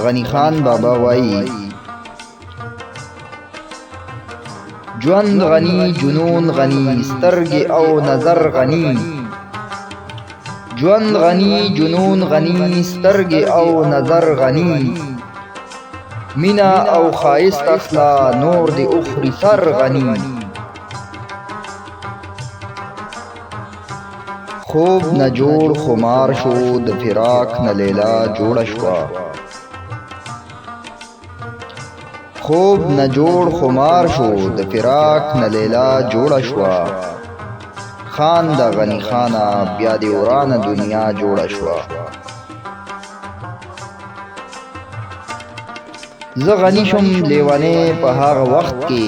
غنی خان بابا وایي ژوند غني جنون غني سترګې او نظر غني ژوند غني جنون غني سترګې او نظر غني مینا او ښایست اخلا نور د اخري سر غني خوب نه جوړ خمار شو د فراق نه لیلا جوړه شوه خوب نه جوړ خمار شو د فراق نه لیلا جوړه شوه خان د غنی خانه بیا د ورانه دنیا جوړه شوه زه غنی شم لیونی په هغه وخت کې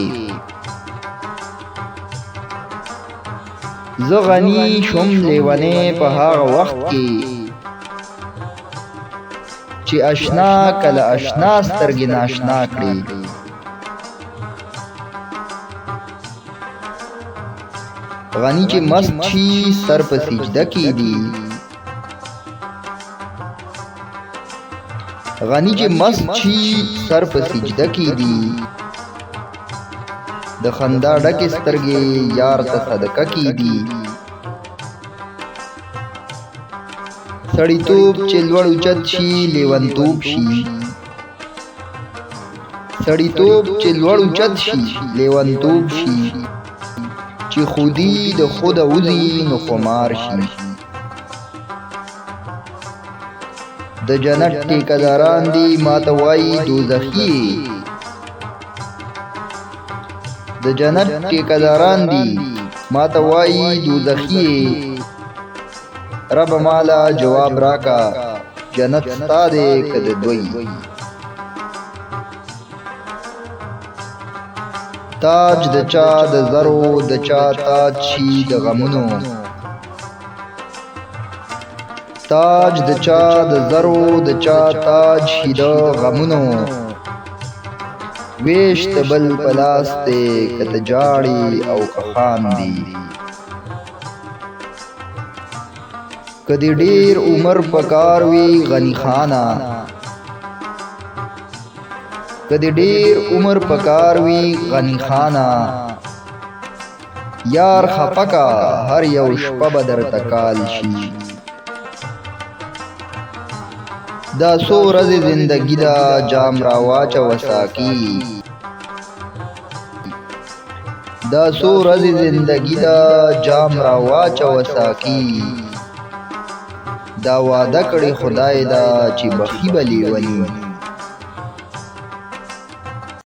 زه غنی شم لیونی په هغه وخت کې چې اشنا کله اشنا سترګې ناشنا کړي غنی چې مست شي سر په سجده کې دي غنی چې مست شي سر په سجده کې دي د خندا ډکې سترګې یار ته صدقه کې دي سړیتوب چې لوړ اوچت شي لیونتوب شي سړیتوب چې لوړ اوچت شي لیونتوب شي چې خودي د خود اوزي نو خمار شي د جنت ټیکداران دي ماته وایي دوزخي د جنت ټیکداران دي ماته وایي دوزخي رب مالا جواب راکا جنت ستا دې که د دوی تاج د چا د زرو د چا تاج شي د غمونو تاج د چا د زرو د چا تاج شي د غمونو ویش د بل په لاس دی که ته جاړې او که خاندې که دې ډېر عمر په کار وي غني خانه که دې ډېر عمر په کار وي غني خانه یار خفه کا هر یو شپه به درته کال شي دا څو ورځې زندګي ده جام راواچوه ساقي دا څو ورځې زندګي ده جام راواچوه ساقي دا وعده کړې خدای ده چې بخي به لیوني